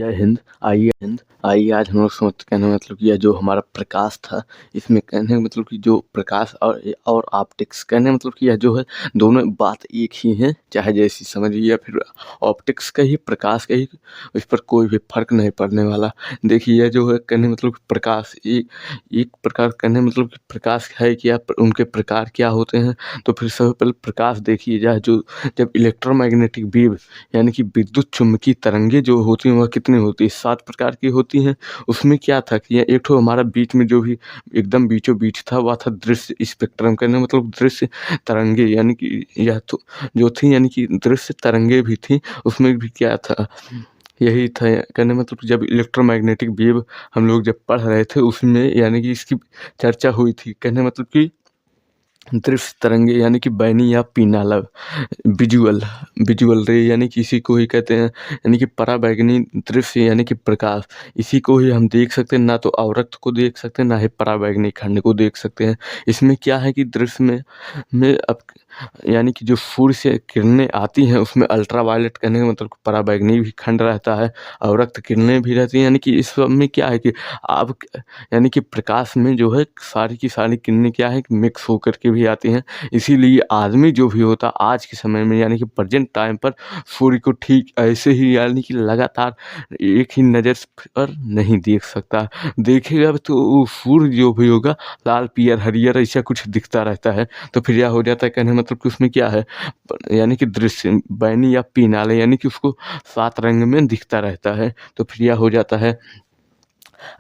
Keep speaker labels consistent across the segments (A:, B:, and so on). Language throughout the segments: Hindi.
A: जय हिंद। आइए आज हम लोग समझते कहने का मतलब कि यह जो हमारा प्रकाश था, इसमें कहने का मतलब कि जो प्रकाश और ऑप्टिक्स कहने का मतलब कि यह जो है दोनों बात एक ही है, चाहे जैसी समझिए या फिर ऑप्टिक्स का ही प्रकाश का ही, इस पर कोई भी फर्क नहीं पड़ने वाला। देखिए यह जो है कहने का मतलब प्रकाश एक प्रकार कहने का मतलब कि प्रकाश है क्या, उनके प्रकार क्या होते हैं। तो फिर सबसे पहले प्रकाश देखिए जाए, जो जब इलेक्ट्रोमैग्नेटिक वेव यानी कि विद्युत चुम्बकीय तरंगे जो होती हैं वह कितनी होती है, 7 प्रकार की होती हैं। उसमें क्या था कि ये एक ठो हमारा बीच में जो भी एकदम बीचों बीच था वह था दृश्य स्पेक्ट्रम, कहने का मतलब दृश्य तरंगे, यानी कि यह तो जो थी यानी कि दृश्य तरंगे भी थी। उसमें भी क्या था, यही था कहने का मतलब जब इलेक्ट्रोमैग्नेटिक वेव हम लोग जब पढ़ रहे थे उसमें यानी कि इसकी चर्चा हुई थी। कहने का मतलब कि दृश्य तरंगे यानी कि बैनी या पीनालव विजुअल रे, यानी कि इसी को ही कहते हैं यानी कि पराबैंगनी दृश्य यानी कि प्रकाश। इसी को ही हम देख सकते हैं, ना तो अवरक्त को देख सकते हैं ना ही पराबैंगनी खंड को देख सकते हैं। इसमें क्या है कि दृश्य में अब यानी कि जो सूर्य से किरणें आती हैं उसमें अल्ट्रावायलेट कहने का मतलब पराबैंगनी भी खंड रहता है, अवरक्त किरणें भी रहती हैं। यानी कि इस सब में क्या है कि आप यानी कि प्रकाश में जो है सारी की सारी किरणें क्या है कि मिक्स होकर के भी आती हैं। इसीलिए आदमी जो भी होता आज के समय में यानी कि प्रेजेंट टाइम पर सूर्य को ठीक ऐसे ही यानी कि लगातार एक ही नज़र पर नहीं देख सकता। देखेगा तो वो सूर्य जो भी होगा लाल पीयर हरियर ऐसा कुछ दिखता रहता है। तो फिर यह हो जाता है कहने मतलब कि उसमें क्या है यानी कि दृश्य बैनी या पीनाले यानी कि उसको 7 रंग में दिखता रहता है। तो फिर यह हो जाता है।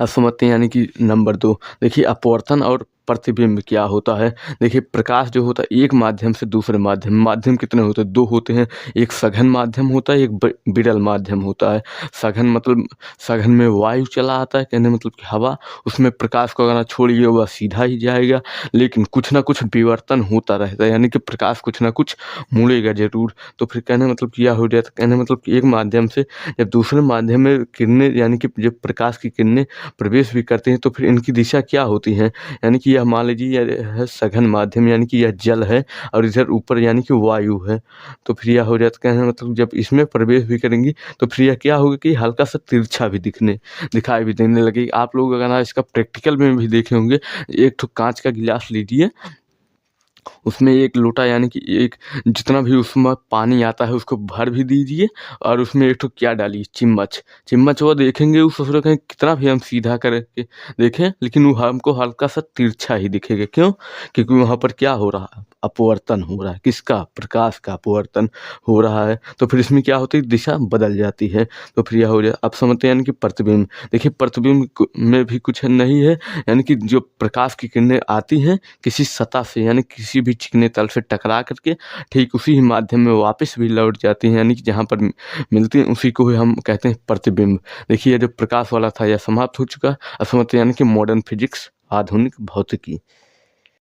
A: अब समझते हैं यानी कि नंबर 2 देखिए अपवर्तन और प्रतिबिंब क्या होता है। देखिए प्रकाश जो होता है एक माध्यम से दूसरे माध्यम कितने होते हैं, 2 होते हैं। एक सघन माध्यम होता है, एक विरल माध्यम होता है। सघन मतलब सघन में वायु चला आता है, कहने मतलब कि हवा, उसमें प्रकाश को अगर आप छोड़िए वह सीधा ही जाएगा। लेकिन कुछ ना कुछ विवर्तन होता रहता है यानी कि प्रकाश कुछ ना कुछ मुड़ेगा जरूर। तो फिर कहने मतलब क्या हो जाता है, कहने मतलब कि एक माध्यम से जब दूसरे माध्यम में किरणें यानी कि जब प्रकाश की किरणें प्रवेश भी करते हैं तो फिर इनकी दिशा क्या होती है, यानी कि यह मान लीजिए यह है सघन माध्यम यानी कि यह जल है और इधर ऊपर यानी कि वायु है। तो फिर यह हो जाता है मतलब जब इसमें प्रवेश भी करेंगी तो फिर यह क्या होगा कि हल्का सा तिरछा भी दिखाई भी देने लगेगी। आप लोग अगर ना इसका प्रैक्टिकल में भी देखे होंगे, एक ठो कांच का गिलास लीजिए, उसमें एक लोटा यानी कि एक जितना भी उसमें पानी आता है उसको भर भी दीजिए और उसमें एक ठो क्या डालिए, चिम्मच वो देखेंगे उस सोच रहे कितना भी हम सीधा करके देखें लेकिन वो हमको हल्का सा तिरछा ही दिखेगा। क्यों? क्योंकि वहाँ पर क्या हो रहा है, अपवर्तन हो रहा है। किसका? प्रकाश का अपवर्तन हो रहा है। तो फिर इसमें क्या होती है, दिशा बदल जाती है। तो फिर यह हो जाए। अब समझते हैं यानी कि प्रतिबिंब। देखिए प्रतिबिंब में भी कुछ नहीं है, यानी कि जो प्रकाश की किरणें आती हैं किसी सतह से यानी किसी भी चिकने तल से टकरा करके ठीक उसी ही माध्यम में वापस भी लौट जाती हैं, यानी कि जहाँ पर मिलती हैं उसी को ही हम कहते हैं प्रतिबिंब। देखिए ये जो प्रकाश वाला था यह समाप्त हो चुका। अब समझते हैं यानी कि मॉडर्न फिजिक्स, आधुनिक भौतिकी।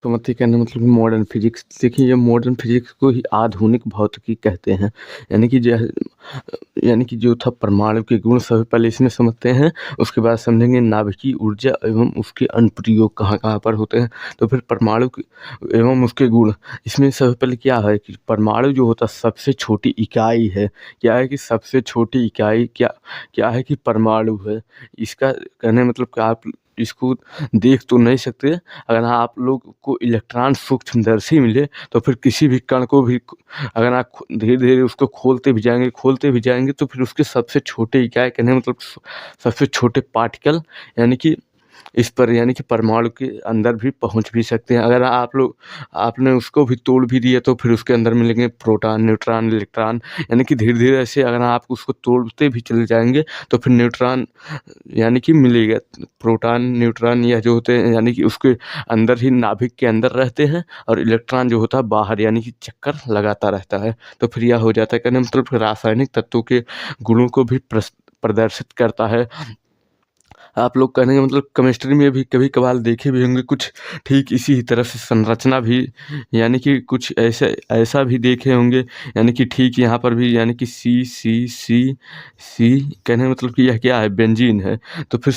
A: तो मतलब कहने मतलब मॉडर्न फिजिक्स। देखिए ये मॉडर्न फिजिक्स को ही आधुनिक भौतिकी कहते हैं। यानी कि जो यानी कि जो था परमाणु के गुण सबसे पहले इसमें समझते हैं, उसके बाद समझेंगे नाभिकीय ऊर्जा एवं उसके अनुप्रयोग कहाँ कहाँ पर होते हैं। तो फिर परमाणु एवं उसके गुण, इसमें सबसे पहले क्या है कि परमाणु जो होता है सबसे छोटी इकाई है। क्या है कि सबसे छोटी इकाई क्या क्या है कि परमाणु है। इसका कहने मतलब कि आप इसको देख तो नहीं सकते, अगर आप लोग को इलेक्ट्रॉन सूक्ष्मदर्शी मिले तो फिर किसी भी कण को भी अगर आप धीरे धीरे उसको खोलते भी जाएंगे तो फिर उसके सबसे छोटे इकाई कहने मतलब सबसे छोटे पार्टिकल यानी कि इस पर यानी कि परमाणु के अंदर भी पहुंच भी सकते हैं। अगर आपने उसको भी तोड़ भी दिया तो फिर उसके अंदर मिलेंगे प्रोटॉन, न्यूट्रॉन, इलेक्ट्रॉन, यानी कि धीरे धीरे ऐसे अगर आप उसको तोड़ते भी चले जाएंगे तो फिर न्यूट्रॉन यानी कि मिलेगा। प्रोटॉन न्यूट्रॉन यह जो होते हैं यानी कि उसके अंदर ही नाभिक के अंदर रहते हैं और इलेक्ट्रॉन जो होता है बाहर यानी कि चक्कर लगाता रहता है। तो फिर यह हो जाता है कहने मतलब रासायनिक तत्वों के गुणों को भी प्रदर्शित करता है। आप लोग कहने का मतलब केमिस्ट्री में भी कभी कभार देखे भी होंगे कुछ ठीक इसी ही तरह से संरचना भी, यानी कि कुछ ऐसा भी देखे होंगे, यानी कि ठीक यहाँ पर भी यानी कि सी कहने का मतलब कि यह क्या है, बेंजीन है। तो फिर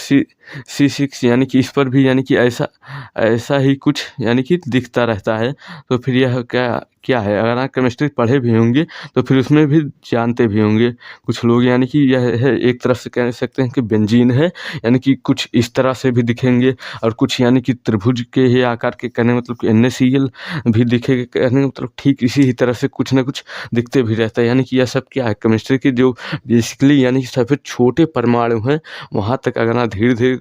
A: C6 यानी कि इस पर भी यानी कि ऐसा ही कुछ यानी कि दिखता रहता है। तो फिर यह क्या क्या है, अगर आप केमिस्ट्री पढ़े भी होंगे तो फिर उसमें भी जानते भी होंगे कुछ लोग, यानी कि यह है एक तरफ से कह सकते हैं कि बेंजीन है, यानी कि कुछ इस तरह से भी दिखेंगे, और कुछ यानी कि त्रिभुज के ही आकार के कहने मतलब कि NaCl भी दिखेगा, कहने मतलब ठीक इसी ही तरह से कुछ ना कुछ दिखते भी रहता है। यानी कि यह सब क्या है, केमिस्ट्री की जो बेसिकली यानी कि सबसे छोटे परमाणु हैं वहाँ तक अगर आप धीरे धीरे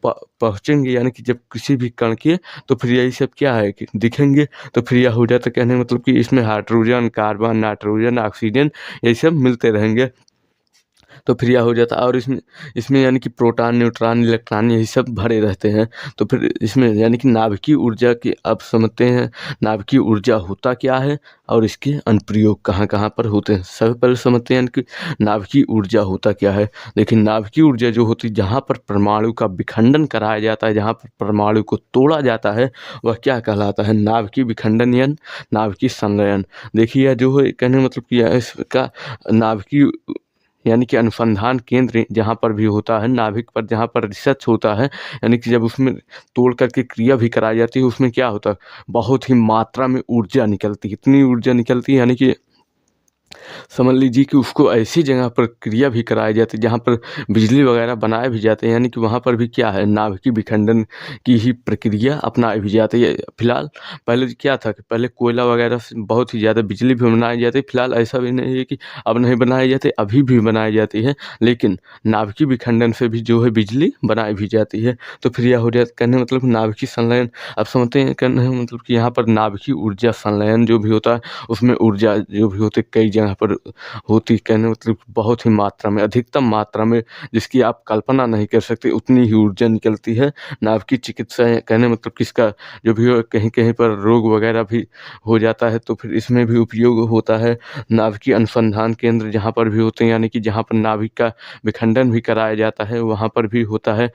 A: पहुँचेंगे, यानी कि जब किसी भी कण के, तो फिर यही सब क्या है कि दिखेंगे, तो फिर यह हो जाता है कहने मतलब कि इसमें हाइड्रोजन, कार्बन, नाइट्रोजन, ऑक्सीजन यही सब मिलते रहेंगे, तो फिर यह हो जाता है। और इसमें इसमें यानी कि प्रोटॉन, न्यूट्रॉन, इलेक्ट्रॉन यही सब भरे रहते हैं। तो फिर इसमें यानी कि नाभिकीय ऊर्जा की आप समझते हैं, नाभिकीय ऊर्जा होता क्या है और इसके अनुप्रयोग कहाँ कहाँ पर होते हैं। सबसे पहले समझते हैं कि नाभिकीय ऊर्जा होता क्या है। लेकिन नाभिकीय ऊर्जा जो होती है, जहाँ पर परमाणु का विखंडन कराया जाता है, जहाँ पर परमाणु को तोड़ा जाता है, वह क्या कहलाता है, नाभिकीय विखंडन या नाभिकीय संलयन। देखिए जो है कहने मतलब कि इसका नाभिकीय यानी कि अनुसंधान केंद्र जहाँ पर भी होता है, नाभिक पर जहाँ पर रिसर्च होता है, यानी कि जब उसमें तोड़ करके क्रिया भी कराई जाती है, उसमें क्या होता है, बहुत ही मात्रा में ऊर्जा निकलती है, इतनी ऊर्जा निकलती है, यानी कि समझ लीजिए कि उसको ऐसी जगह पर क्रिया भी कराई जाती है जहाँ पर बिजली वगैरह बनाए भी जाते हैं, यानी कि वहाँ पर भी क्या है, नाभिकीय विखंडन की ही प्रक्रिया अपनाई भी जाती है। फिलहाल पहले क्या था कि पहले कोयला वगैरह से बहुत ही ज़्यादा बिजली भी बनाई जाती है, फिलहाल ऐसा भी नहीं है कि अब नहीं बनाई जाती, अभी भी बनाई जाती है, लेकिन नाभिकीय विखंडन से भी जो है बिजली बनाई भी जाती है। तो फिर यह हो जाता कहने मतलब नाभिकीय संलयन। अब समझते हैं कहने मतलब कि यहाँ पर नाभिकीय ऊर्जा संलयन जो भी होता है, उसमें ऊर्जा जो भी होती है कई जगह पर होती, कहने मतलब बहुत ही मात्रा में, अधिकतम मात्रा में, जिसकी आप कल्पना नहीं कर सकते, उतनी ही ऊर्जा निकलती है। नाभिकीय चिकित्सा कहने मतलब किसका जो भी हो, कहीं कहीं पर रोग वगैरह भी हो जाता है, तो फिर इसमें भी उपयोग होता है। नाभिकीय अनुसंधान केंद्र जहाँ पर भी होते हैं, यानी कि जहाँ पर नाभिक का विखंडन भी कराया जाता है, वहाँ पर भी होता है।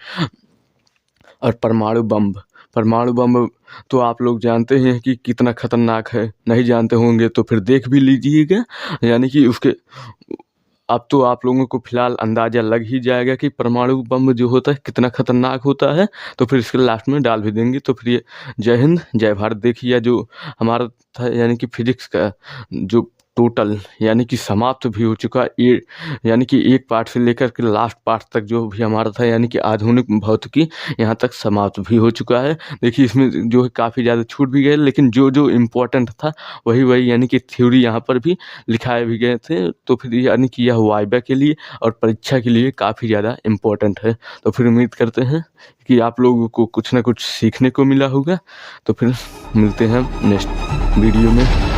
A: और परमाणु बम तो आप लोग जानते हैं कि कितना खतरनाक है, नहीं जानते होंगे तो फिर देख भी लीजिएगा, यानी कि उसके अब तो आप लोगों को फिलहाल अंदाज़ा लग ही जाएगा कि परमाणु बम जो होता है कितना खतरनाक होता है, तो फिर इसके लास्ट में डाल भी देंगे। तो फिर ये जय हिंद, जय भारत। देखिए जो हमारा था यानी कि फिजिक्स का जो टोटल यानी कि समाप्त भी हो चुका है, ये यानी कि एक पार्ट से लेकर के लास्ट पार्ट तक जो भी हमारा था, यानी कि आधुनिक भौतिकी यहाँ तक समाप्त भी हो चुका है। देखिए इसमें जो है काफ़ी ज़्यादा छूट भी गए, लेकिन जो जो इम्पोर्टेंट था वही वही यानी कि थ्योरी यहाँ पर भी लिखाए भी गए थे। तो फिर यानी कि यह वाइवा के लिए और परीक्षा के लिए काफ़ी ज़्यादा इम्पोर्टेंट है। तो फिर उम्मीद करते हैं कि आप लोगों को कुछ ना कुछ सीखने को मिला होगा। तो फिर मिलते हैं नेक्स्ट वीडियो में।